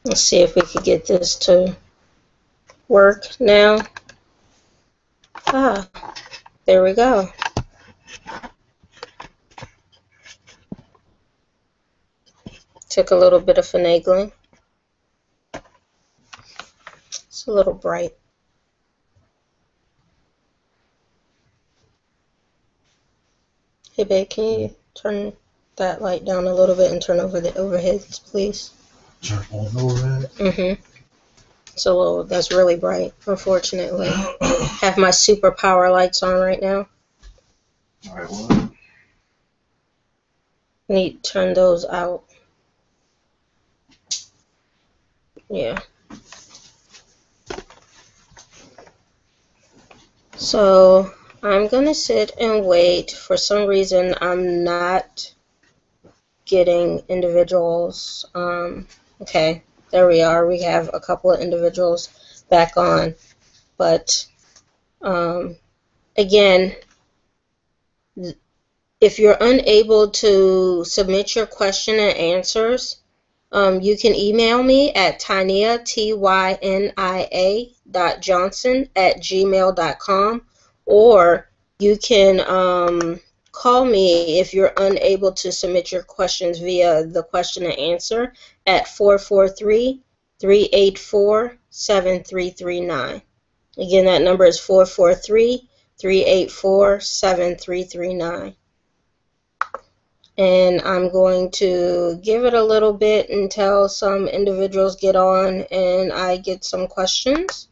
Let's see if we could get this to work now. Ah, there we go. Took a little bit of finagling. It's a little bright. Hey babe, can you turn that light down a little bit and turn over the overheads, please? Turn on the overhead? Mm-hmm. So that's really bright, unfortunately. Have my super power lights on right now. Alright, well. Need to turn those out. Yeah. So I'm gonna sit and wait. For some reason, I'm not getting individuals. Okay, there we are. We have a couple of individuals back on. But again, if you're unable to submit your question and answers, you can email me at tynia, tynia.johnson@gmail.com, or you can call me if you're unable to submit your questions via the question and answer at 443-384-7339. Again, that number is 443-384-7339. And I'm going to give it a little bit until some individuals get on and I get some questions.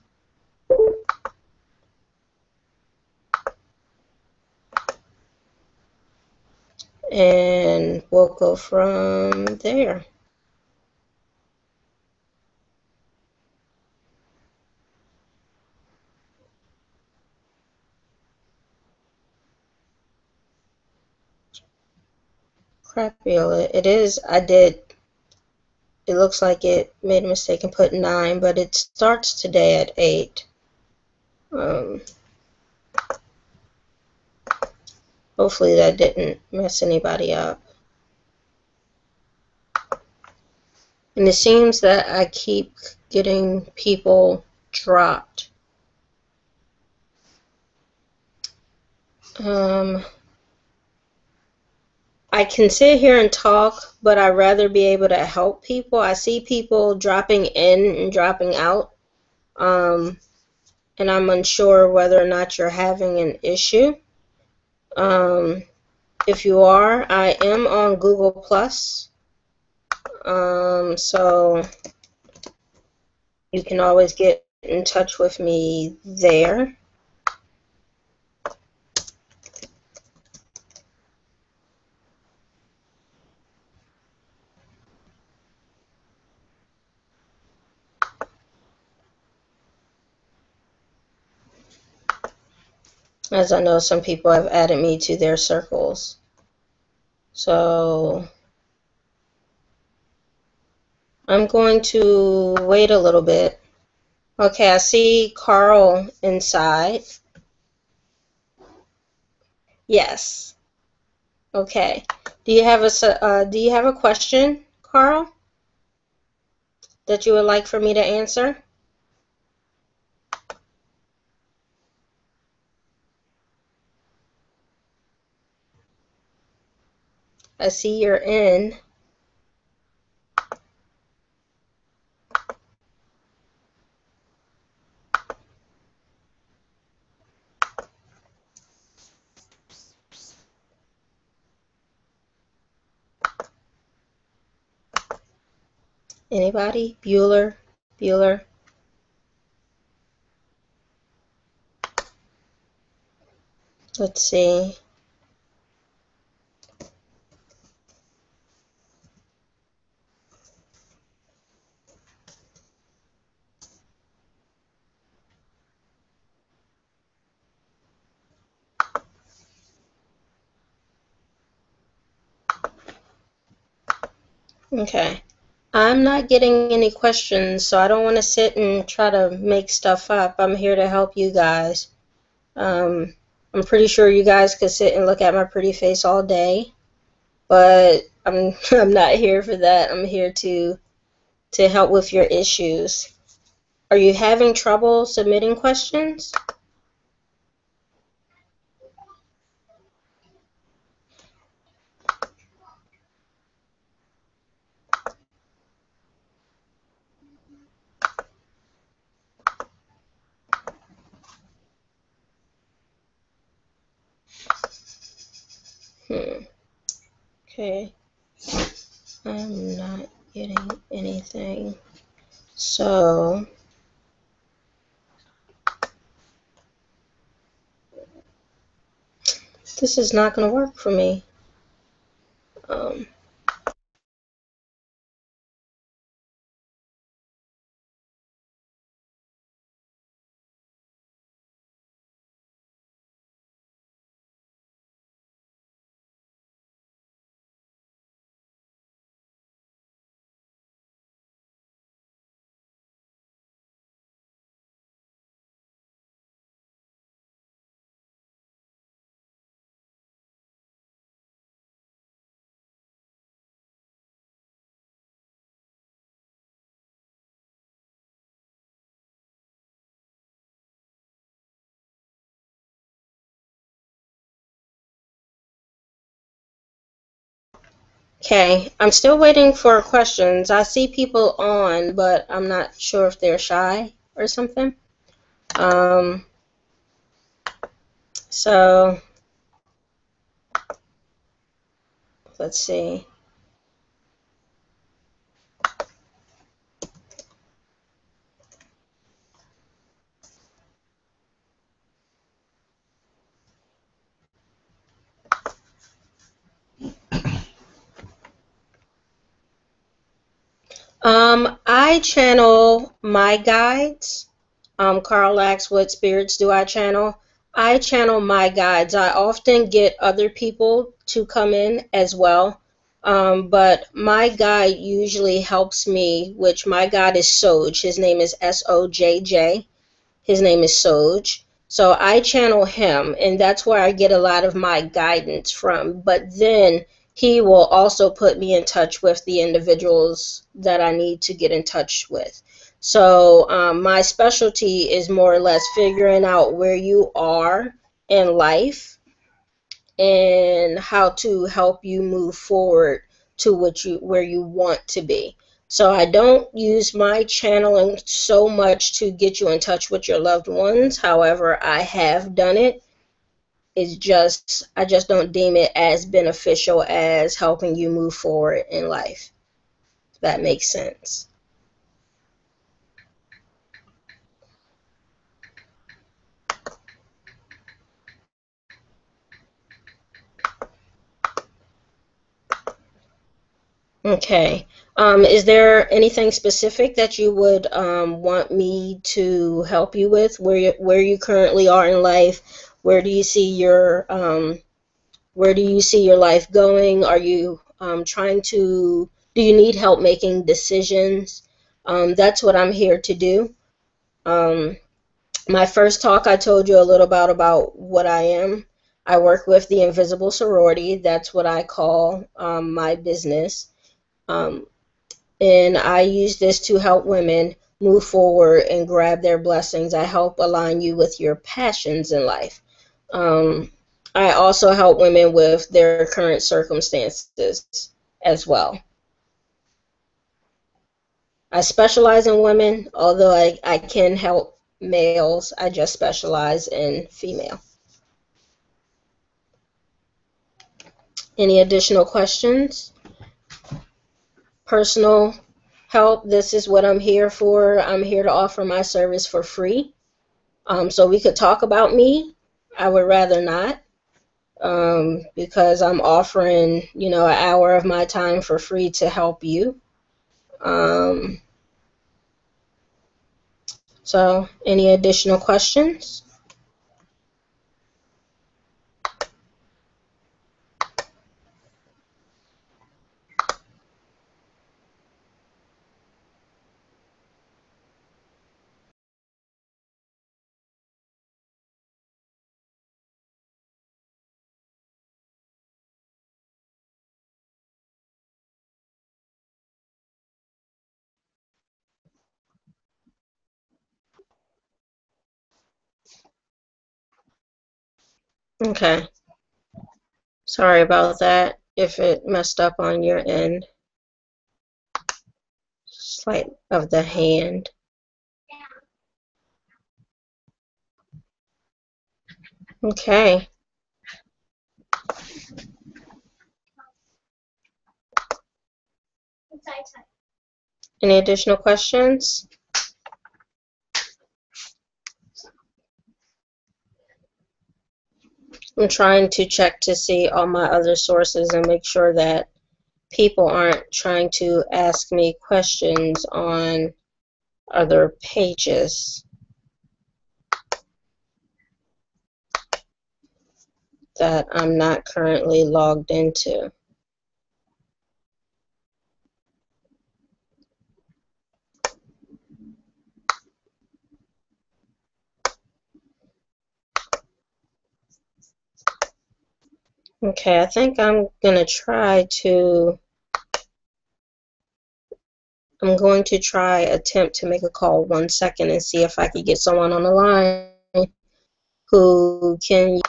And we'll go from there. Crapiola, it is, it looks like it made a mistake and put 9, but it starts today at 8. Hopefully that didn't mess anybody up. And it seems that I keep getting people dropped. I can sit here and talk, but I'd rather be able to help people. I see people dropping in and dropping out, and I'm unsure whether or not you're having an issue. If you are, I am on Google Plus, so you can always get in touch with me there. As I know, some people have added me to their circles. So I'm going to wait a little bit. Okay, I see Carl inside. Yes. Okay. Do you have a question, Carl, that you would like for me to answer? I see you're in. Anybody? Bueller? Bueller? Let's see. Okay. I'm not getting any questions, so I don't want to sit and try to make stuff up. I'm here to help you guys. I'm pretty sure you guys could sit and look at my pretty face all day, but I'm not here for that. I'm here to to help with your issues. Are you having trouble submitting questions? Okay. I'm not getting anything. So, this is not going to work for me. Um, okay, I'm still waiting for questions. I see people on, but I'm not sure if they're shy or something. Um, so, let's see. I channel my guides. Carl asks, what spirits do I channel? I channel my guides. I often get other people to come in as well. But my guide usually helps me, which my guide is Soj. His name is Sojj. His name is Soj. So I channel him, and that's where I get a lot of my guidance from. But then he will also put me in touch with the individuals that I need to get in touch with. So my specialty is more or less figuring out where you are in life and how to help you move forward to where you want to be. So I don't use my channeling so much to get you in touch with your loved ones. However, I have done it. It's just I just don't deem it as beneficial as helping you move forward in life. If that makes sense. Okay. Is there anything specific that you would want me to help you with? Where you currently are in life? Where do you see your where do you see your life going? Are you trying to do you need help making decisions? That's what I'm here to do. Um, my first talk, I told you a little about what I am. I work with the Invisible Sorority. That's what I call my business. Um, and I use this to help women move forward and grab their blessings. I help align you with your passions in life. Um, I also help women with their current circumstances as well. I specialize in women, although I can help males. I just specialize in female. Any additional questions? Personal help, this is what I'm here for. I'm here to offer my service for free. So we could talk about me. I would rather not, because I'm offering, an hour of my time for free to help you. Um, so, any additional questions? Okay. Sorry about that if it messed up on your end. Sleight of the hand. Okay. Any additional questions? I'm trying to check to see all my other sources and make sure that people aren't trying to ask me questions on other pages that I'm not currently logged into. Okay, I think I'm going to try attempt to make a call 1 second and see if I can get someone on the line who can.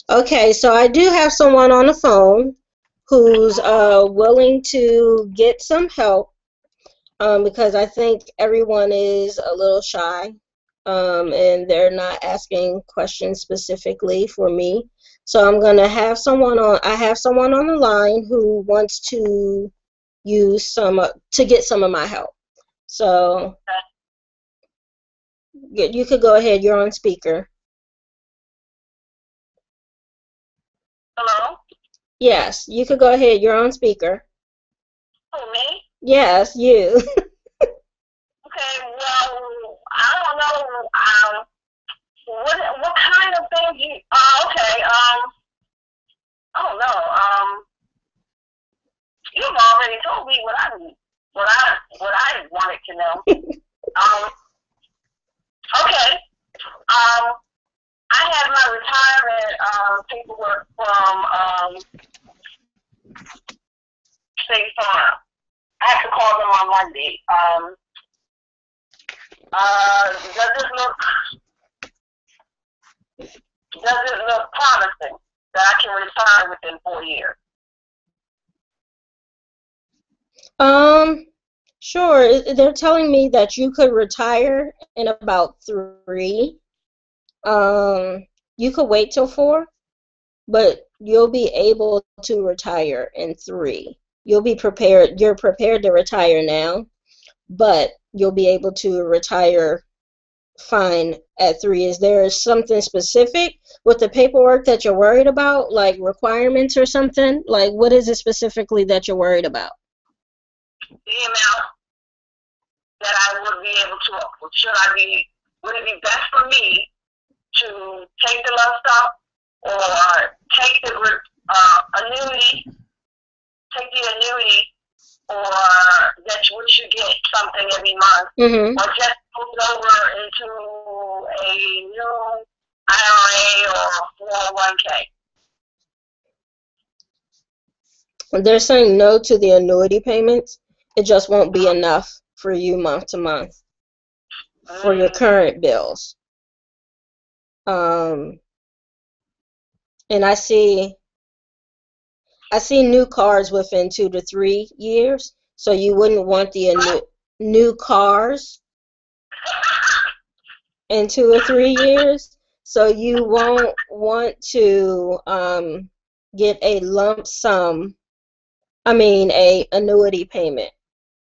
Okay, so I do have someone on the phone who's willing to get some help, because I think everyone is a little shy, and they're not asking questions specifically for me. So I'm gonna have someone on. I have someone on the line who wants to use to get some of my help. So you could go ahead. You're on speaker. Hello? Yes, you could go ahead. You're on speaker. Who, me? Yes, you. Okay, well, I don't know, what kind of things you, okay, I don't know, you've already told me what I wanted to know. Um, okay, I had my retirement, paperwork from, State Farm. I have to call them on Monday. Does it look promising that I can retire within 4 years? Sure. They're telling me that you could retire in about 3. Um, you could wait till 4, but you'll be able to retire in 3. You'll be prepared. You're prepared to retire now, but you'll be able to retire fine at 3. Is there something specific with the paperwork that you're worried about, like requirements or something? Like, what is it specifically that you're worried about? The amount that I would be able to, would it be best for me to take the lump sum or take the annuity, or that you should get something every month, Mm-hmm. or just move it over into a new IRA or 401k. They're saying no to the annuity payments. It just won't be enough for you month to month for your current bills. And I see new cars within 2 to 3 years, so you wouldn't want the new cars in 2 or 3 years, so you won't want to get a lump sum, a annuity payment,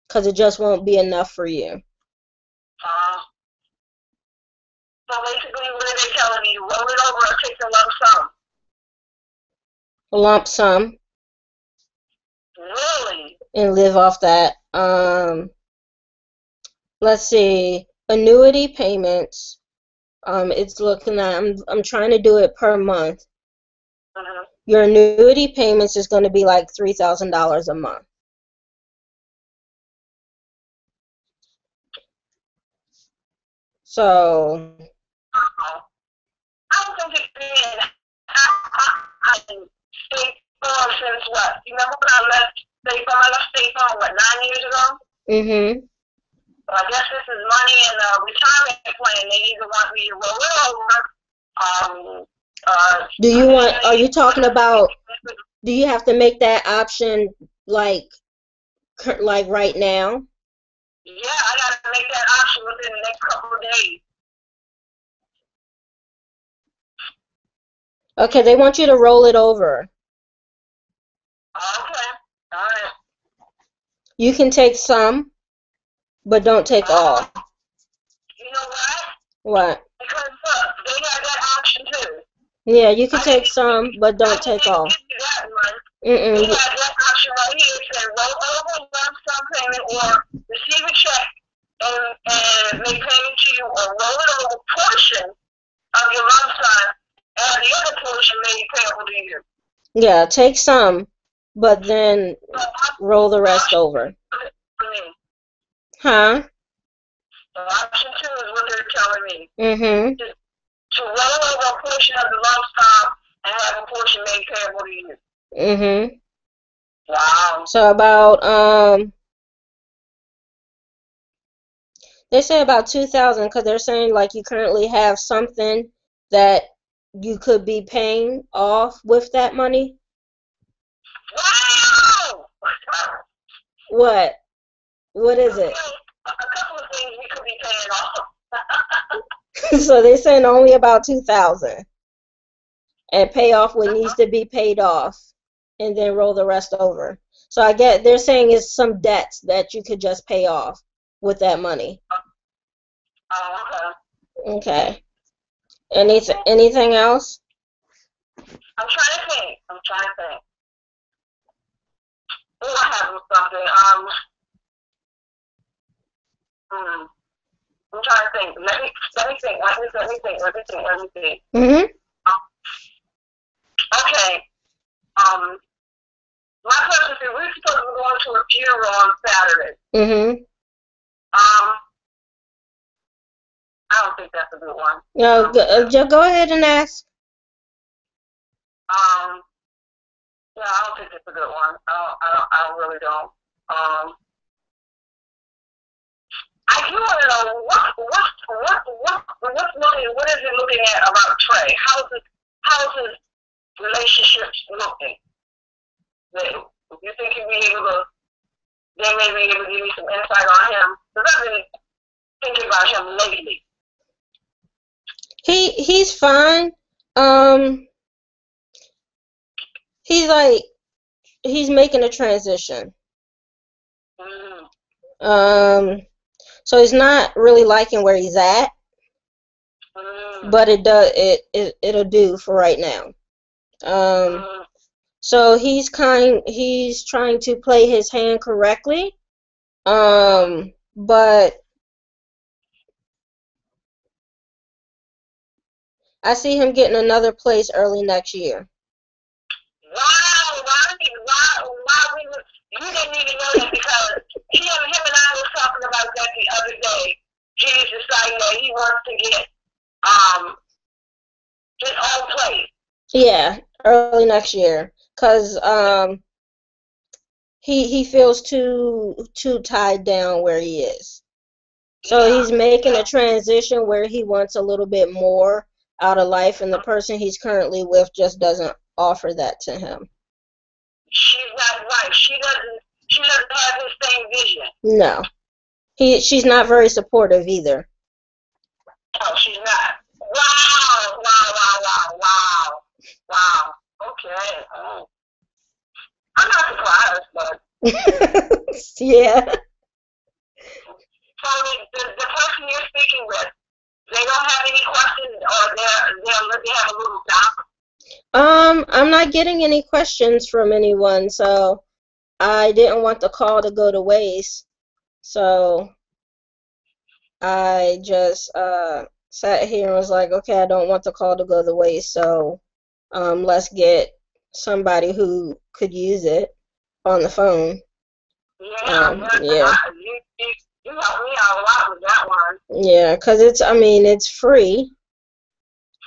because it just won't be enough for you. So basically, what are they telling me? Roll it over or take the lump sum? Lump sum. Really? And live off that. Let's see, annuity payments. It's looking at, I'm trying to do it per month. Your annuity payments is going to be like $3,000 a month. So I don't think it's been. I State Farm since what? You remember when I left State Farm? I left State Farm, what, 9 years ago? Mm-hmm. So I guess this is money in a retirement plan. They either want me to roll it over. Are you talking about, do you have to make that option like right now? Yeah, I got to make that option within the next couple of days. Okay, they want you to roll it over. Okay, all right. You can take some, but don't take all. You know what? What? Because look, they got that option too. Yeah, you can take some, but don't take all. They got that option right here. It said roll over lump sum payment or receive a check and make payment to you, or roll it over a portion of your lump sum and the other portion may be payable to you. Yeah, take some, but then roll the rest over. Huh? So option 2 is what they're telling me. Mm-hmm. To roll over a portion of the lump sum and have a portion made payable to you. Mm-hmm. Wow. So about they say about 2,000, because they're saying like you currently have something that you could be paying off with that money. Wow! What? What is it? A couple of things we could be paying off. So they're saying only about 2,000, and pay off what needs to be paid off, and then roll the rest over. So I get they're saying it's some debts that you could just pay off with that money. Oh, okay. Okay. Anything else? I'm trying to think. Oh, I have something. I'm trying to think. Let me think. Mm-hmm. Okay. My question is, we're supposed to be going to a funeral on Saturday. Mm-hmm. I don't think that's a good one. No, go ahead and ask. Yeah, I don't think it's a good one. I really don't. I do want to know what is it looking at about Trey? How's his relationships looking? Do you think they may be able to give me some insight on him? Because I've been thinking about him lately. He's fine. He's making a transition. So he's not really liking where he's at, but it'll do for right now. So he's trying to play his hand correctly, but I see him getting another place early next year. Wow, you didn't even know that, because him and I was talking about that the other day. He's deciding that he wants to get his own place. Yeah, early next year, cause he feels too tied down where he is. So Yeah. he's making a transition where he wants a little bit more out of life, and the person he's currently with just doesn't offer that to him. She's not right. She doesn't have his same vision. No, she's not very supportive either. No, she's not. Wow, wow, wow, wow, wow, wow. Okay. Oh. I'm not surprised, but Yeah. so the person you're speaking with, they don't have any questions, or they have a little doubt. I'm not getting any questions from anyone, so I didn't want the call to go to waste. So I just sat here and was like, okay, I don't want the call to go to waste, so let's get somebody who could use it on the phone. Yeah, Yeah, you helped me out a lot with that one. yeah, because it's free.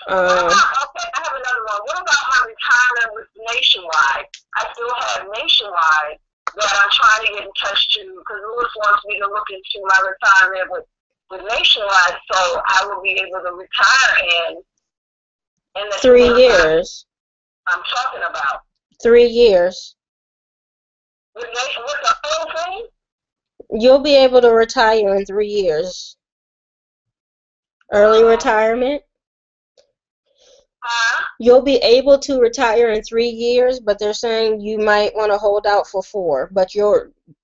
Okay, I have another one. What about my retirement with Nationwide? I still have Nationwide that I'm trying to get in touch to because Lewis wants me to look into my retirement with Nationwide, so I will be able to retire in the 3 years. I'm talking about. 3 years. With the whole thing? You'll be able to retire in 3 years. Early retirement. You'll be able to retire in 3 years, but they're saying you might want to hold out for 4. But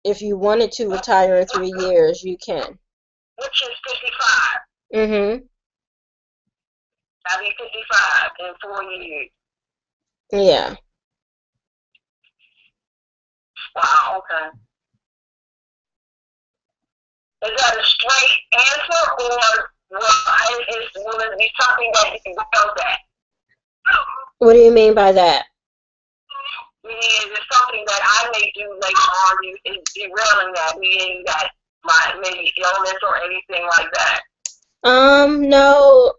if you wanted to retire in 3 years, you can. Which is 55. Mhm. I'll be 55 in 4 years. Yeah. Wow, okay. Is that a straight answer, or will it be something that you can go that? What do you mean by that? Meaning, is it something that I may do later on? Is derailing that, meaning that my maybe illness or anything like that? No.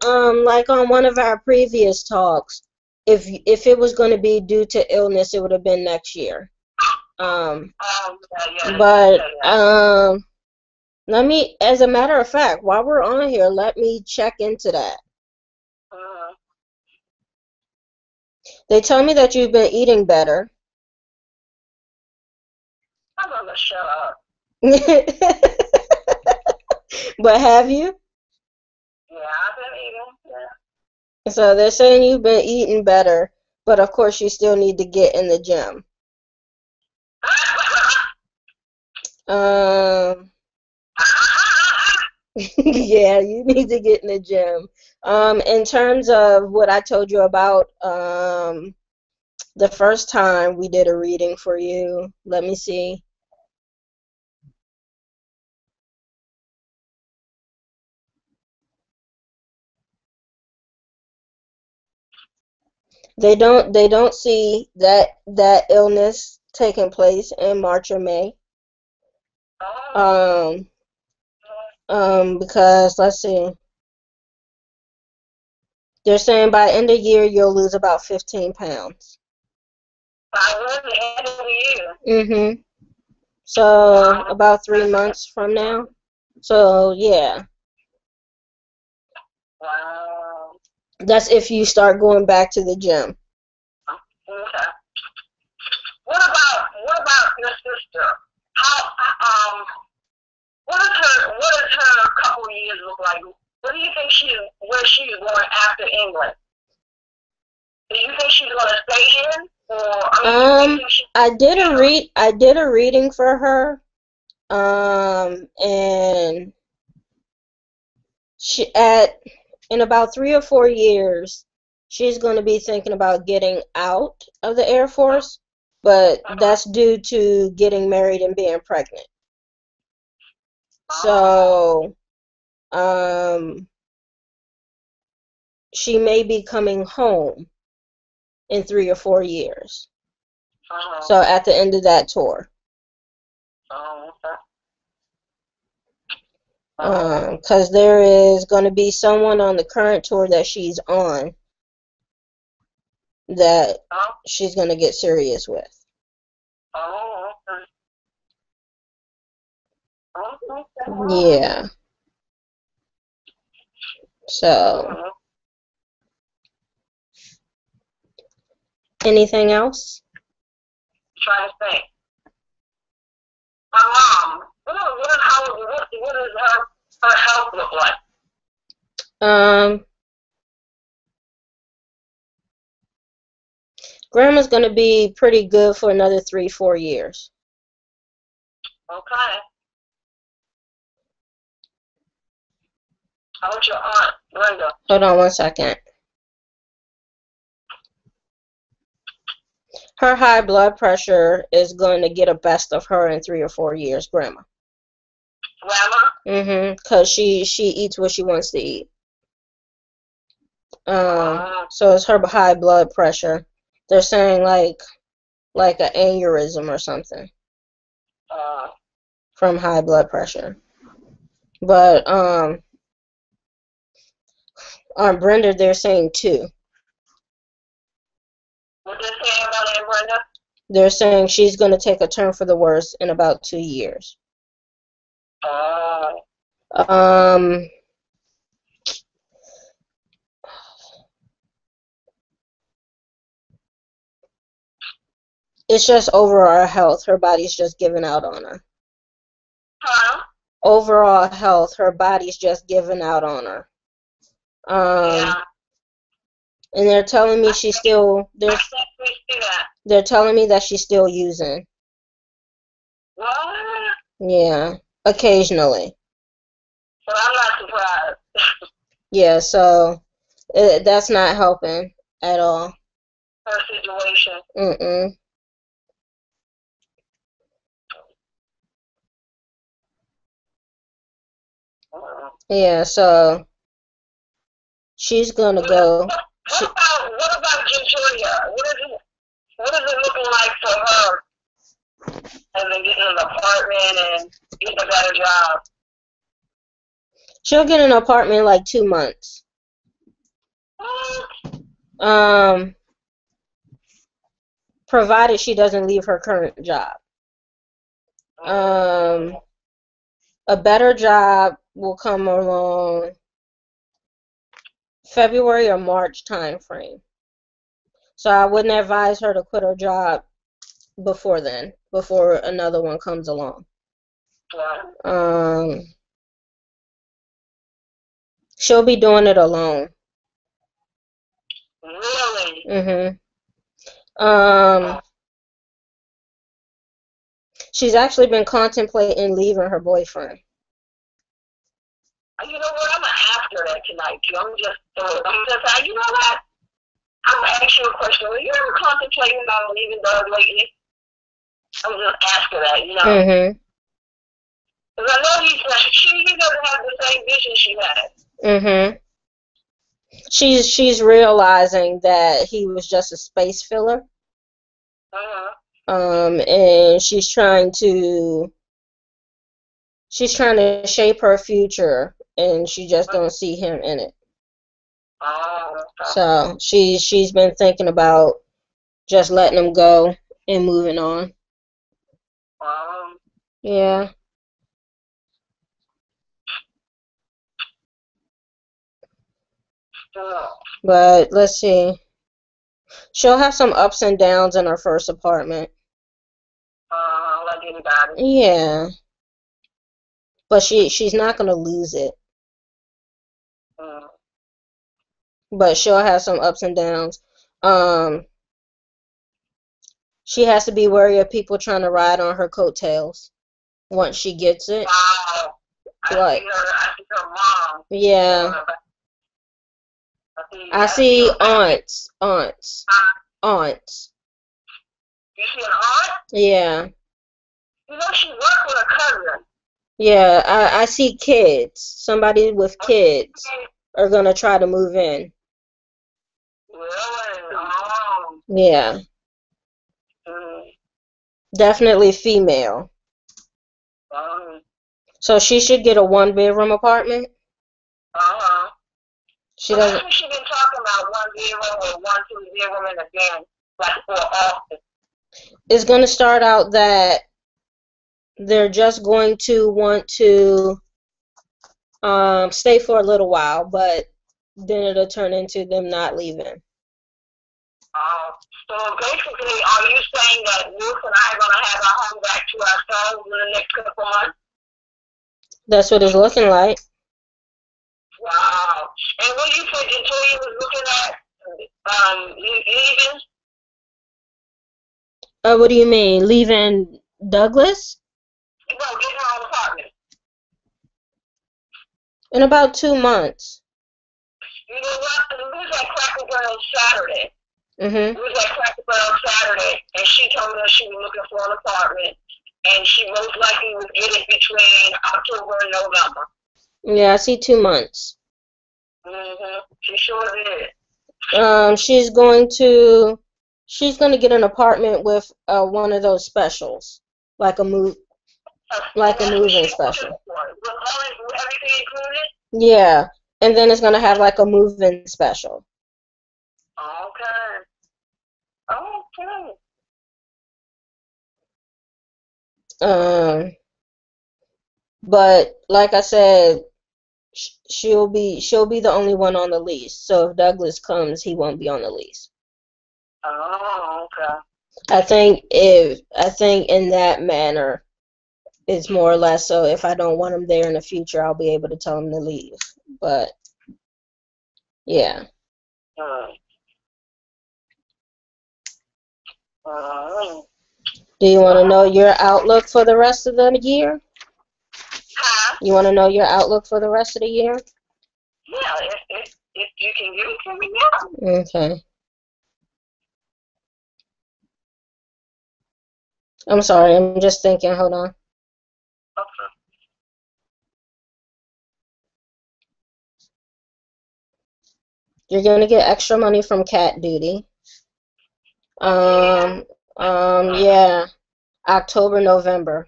Like on one of our previous talks, if it was going to be due to illness, it would have been next year. But let me, as a matter of fact, while we're on here, let me check into that. They tell me that you've been eating better. I'm gonna shut up. But have you? Yeah, I've been eating. Yeah. So they're saying you've been eating better, but of course you still need to get in the gym. Yeah, you need to get in the gym. In terms of what I told you about the first time we did a reading for you, let me see. They don't see that illness taking place in March or May. Because let's see. They're saying by end of year you'll lose about 15 pounds. By the end of the year. Mhm. So about 3 months from now. So yeah. Wow. That's if you start going back to the gym. Okay. What about your sister? How what does her couple of years look like? What do you think where she's going after England? Do you think she's gonna stay in? Or I did a reading for her. And in about 3 or 4 years, she's going to be thinking about getting out of the Air Force, but that's due to getting married and being pregnant. So, she may be coming home in 3 or 4 years. So at the end of that tour. Because there is going to be someone on the current tour that she's on that Oh, she's gonna get serious with. oh, okay. Okay. Yeah. So, Mhm. anything else? Trying to think. My mom. What does her health look like? Um, Grandma's gonna be pretty good for another 3-4 years. Okay. How about your aunt, Brenda? Hold on one second. Her high blood pressure is going to get a best of her in 3 or 4 years, Grandma. Grandma? Cause she eats what she wants to eat. Uh, So it's her high blood pressure. They're saying like an aneurysm or something uh, from high blood pressure. But on Brenda, they're saying 2. what they saying about Aunt Brenda? They're saying she's going to take a turn for the worse in about 2 years. Uh, Um, it's just overall health. Her body's just giving out on her. huh? Overall health, her body's just giving out on her. Yeah. And they're telling me she's still I think we see that. they're telling me that she's still using. What? Yeah, occasionally. So I'm not surprised. Yeah, so that's not helping at all. Her situation. Mm-mm. Yeah, so she's gonna go. What about Victoria? What is it looking like for her? And then getting an apartment and getting a better job. She'll get an apartment in like 2 months. Um, provided she doesn't leave her current job. A better job will come along February or March time frame. So I wouldn't advise her to quit her job before then, before another one comes along. She'll be doing it alone. Really? She's actually been contemplating leaving her boyfriend. You know what? I'm gonna ask her that tonight too. I'm just say, you know what? I'm gonna ask you a question. Were you ever contemplating on leaving Doug lately? I'm just ask her that, you know. Because I know he doesn't have the same vision she has. She's realizing that he was just a space filler. And she's trying to shape her future, and she just don't see him in it. So she's been thinking about just letting him go and moving on. Yeah. But let's see. She'll have some ups and downs in her first apartment. Like anybody. Yeah. But she's not gonna lose it. But she'll have some ups and downs. She has to be wary of people trying to ride on her coattails once she gets it. Wow. I see her mom. Yeah. I see aunts. You see an aunt? Yeah. You know, she worked with a cousin. Yeah, I see kids. Somebody with kids are gonna try to move in. Really? Oh. Yeah. Definitely female. So she should get a 1-bedroom apartment. She So that's doesn't. what she's been talking about, 1-0 or 1-2-0 and again, like for often. It's going to start out that they're just going to want to stay for a little while, but then it'll turn into them not leaving. So basically, are you saying that Ruth and I are going to have our home back to ourselves in the next couple months? That's what it's looking like. Wow. And what you said Victoria was looking at leaving? What do you mean? Leaving Douglas? No, getting her own apartment. In about 2 months. You know what? We was at Cracker Barrel Saturday. Mm-hmm. We was at Cracker Barrel Saturday, and she told us she was looking for an apartment, and she most likely would get it between October and November. Yeah, I see 2 months. She sure did. She's going to get an apartment with one of those specials, like a moving special. With everything included? Yeah, and then it's going to have like a move-in special. Okay. But like I said, she'll be the only one on the lease. So if Douglas comes, he won't be on the lease. Oh, okay. I think in that manner, it's more or less so if I don't want him there in the future, I'll be able to tell him to leave. But yeah. Do you want to know your outlook for the rest of the year? Huh? You want to know your outlook for the rest of the year? Yeah, if you can give it to me now. Okay. I'm sorry, I'm just thinking. Hold on. Okay. You're going to get extra money from cat duty. Yeah. October, November.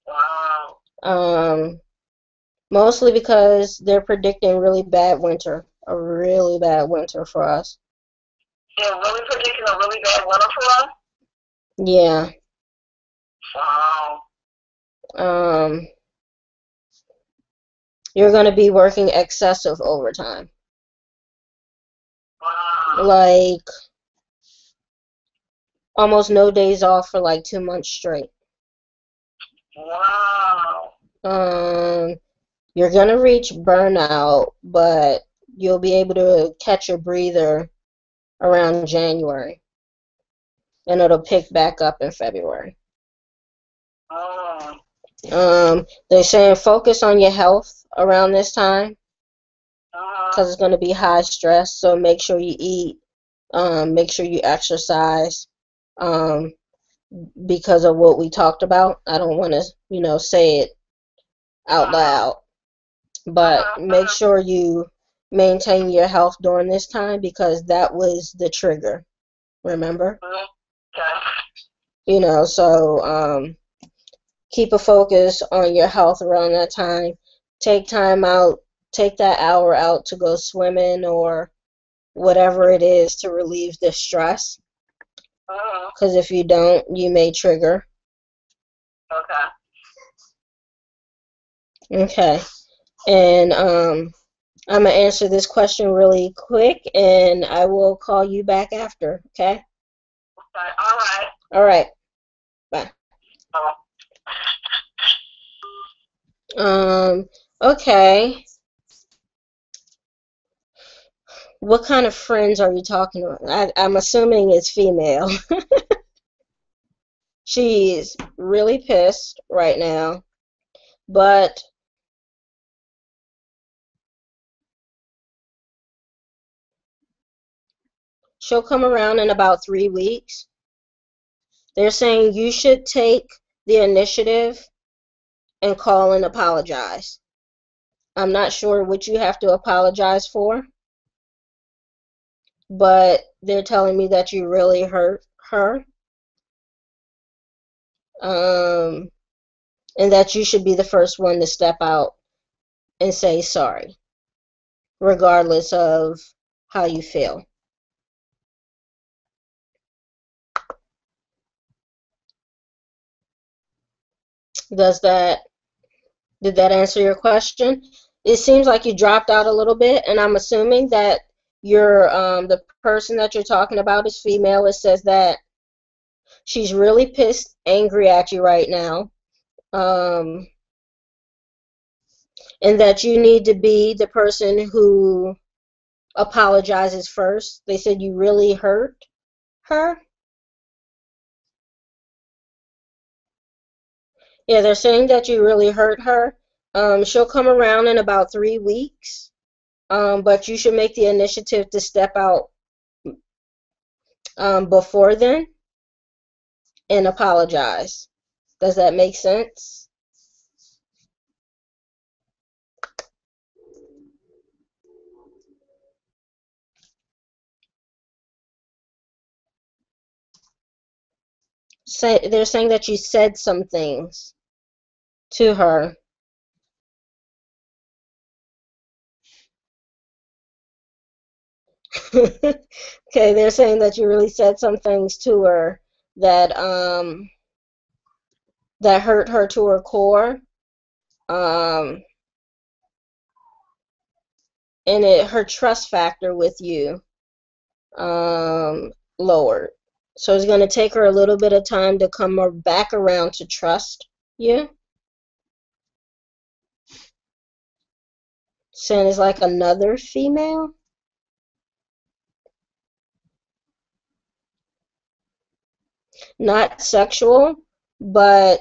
Wow. Mostly because they're predicting a really bad winter for us. They're really predicting a really bad winter for us? Yeah. Wow. You're going to be working excessive overtime. Wow. Like almost no days off for like 2 months straight. Wow. You're going to reach burnout, but you'll be able to catch a breather around January. And it'll pick back up in February. They're saying focus on your health around this time because it's going to be high stress. So make sure you eat, make sure you exercise, because of what we talked about. I don't want to, say it out loud, but make sure you maintain your health during this time because that was the trigger. Remember? So keep a focus on your health around that time. Take time out, take that hour out to go swimming or whatever it is to relieve the stress. Because if you don't, you may trigger. Okay. And I'm going to answer this question really quick, and I will call you back after, okay? All right. Bye. Okay. What kind of friends are you talking about? I'm assuming it's female. She's really pissed right now, but she'll come around in about 3 weeks. They're saying you should take the initiative and call and apologize. I'm not sure what you have to apologize for, but they're telling me that you really hurt her, and that you should be the first one to step out and say sorry. regardless of how you feel. Does that Did that answer your question? It seems like you dropped out a little bit, and I'm assuming that the person that you're talking about is female. It says that she's really pissed, angry at you right now, um, and that you need to be the person who apologizes first. They said you really hurt her. Yeah, they're saying that you really hurt her. She'll come around in about 3 weeks, but you should make the initiative to step out before then and apologize. Does that make sense? They're saying that you said some things to her. Okay, they're saying that you really said some things to her that that hurt her to her core. Um, and her trust factor with you lowered. So it's going to take her a little bit of time to come back around to trust you. Saying it's like another female. Not sexual, but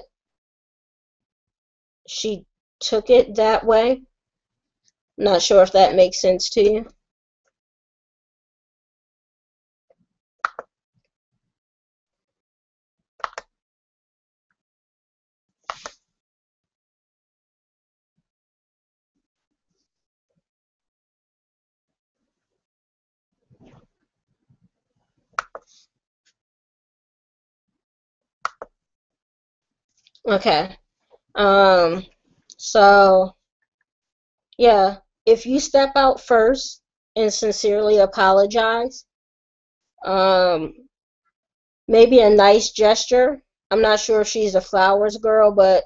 she took it that way. Not sure if that makes sense to you. Okay. Um, so yeah, if you step out first and sincerely apologize, um, maybe a nice gesture. I'm not sure if she's a flowers girl, but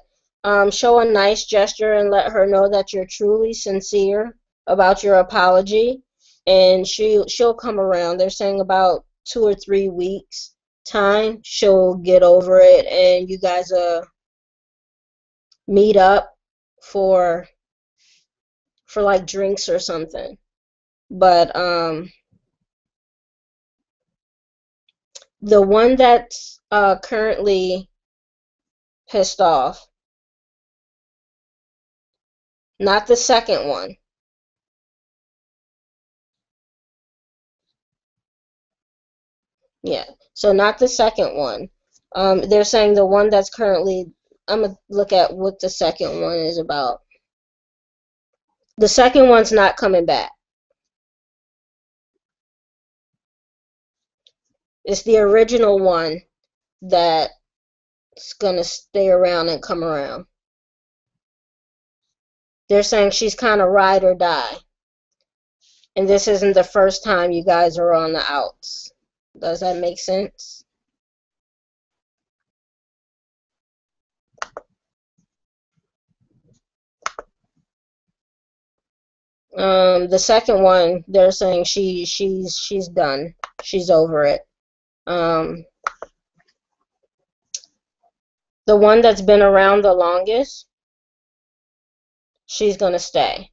show a nice gesture and let her know that you're truly sincere about your apology, and she'll come around. They're saying about 2 or 3 weeks time she'll get over it, and you guys meet up for like drinks or something. But the one that's currently pissed off, not the second one. Yeah. So not the second one. They're saying the one that's currently. I'm gonna look at what the second one is about. The second one's not coming back. It's the original one that's gonna stay around and come around. They're saying she's kind of ride or die, and this isn't the first time you guys are on the outs. Does that make sense? The second one, they're saying she's done. She's over it. Um, the one that's been around the longest, she's gonna stay.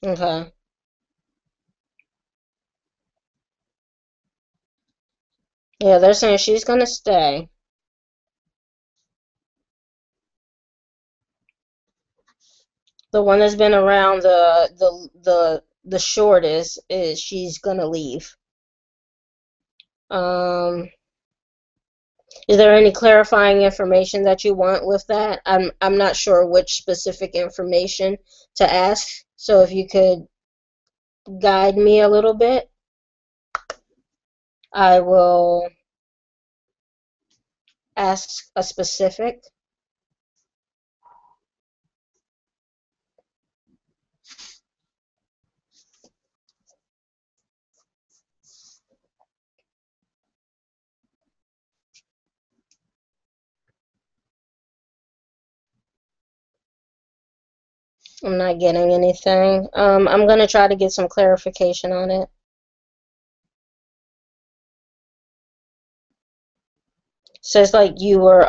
Okay. Yeah, they're saying she's gonna stay. The one that's been around the shortest is she's gonna leave. Um, is there any clarifying information that you want with that? I'm not sure which specific information to ask. So if you could guide me a little bit, I will ask a specific. I'm not getting anything. I'm gonna try to get some clarification on it. Says like you were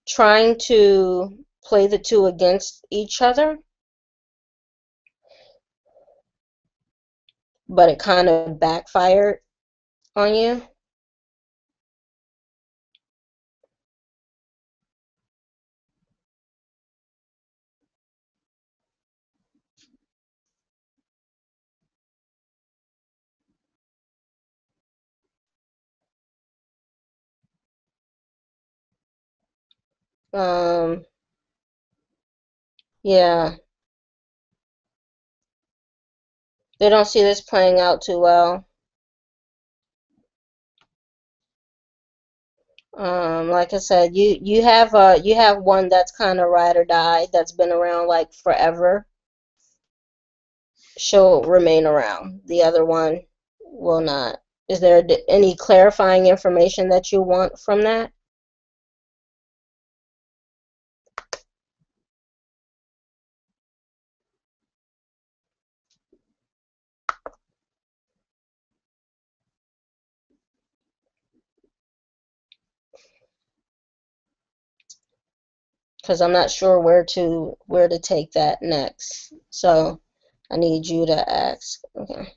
trying to play the two against each other, but it kind of backfired on you. Um, yeah, they don't see this playing out too well. Like I said, you have one that's kind of ride or die that's been around like forever. She'll remain around. The other one will not. Is there any clarifying information that you want from that? Because I'm not sure where to take that next. So I need you to ask. Okay.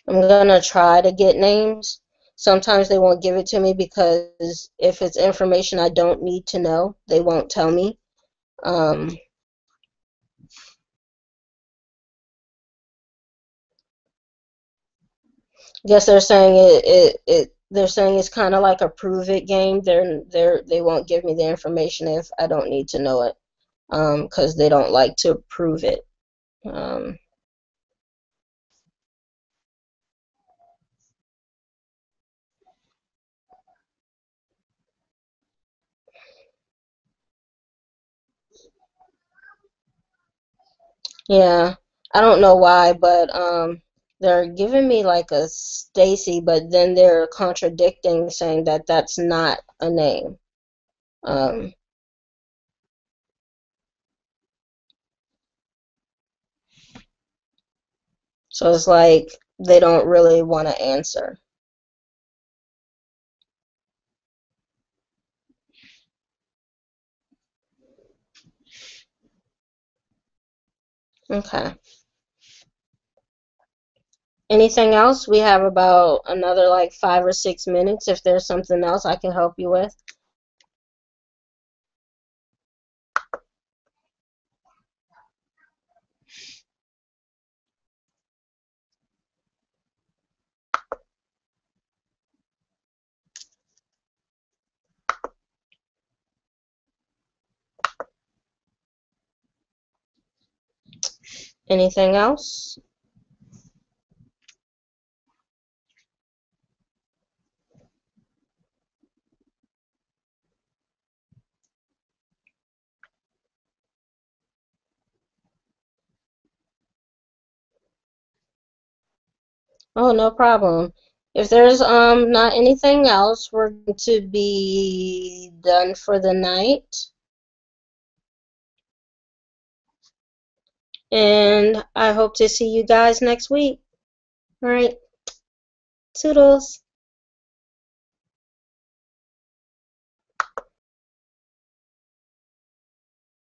I'm gonna try to get names. Sometimes they won't give it to me because if it's information I don't need to know, they won't tell me. Um, guess they're saying they're saying it's kind of like a prove it game. They won't give me the information if I don't need to know it. Because they don't like to prove it. Um, yeah, I don't know why, but they're giving me like a Stacy, but then they're contradicting, saying that that's not a name. Um, so it's like they don't really want to answer. Okay. Anything else? We have about another like 5 or 6 minutes. If there's something else I can help you with. Anything else? Oh, no problem. If there's not anything else, we're going to be done for the night. And I hope to see you guys next week. All right. Toodles.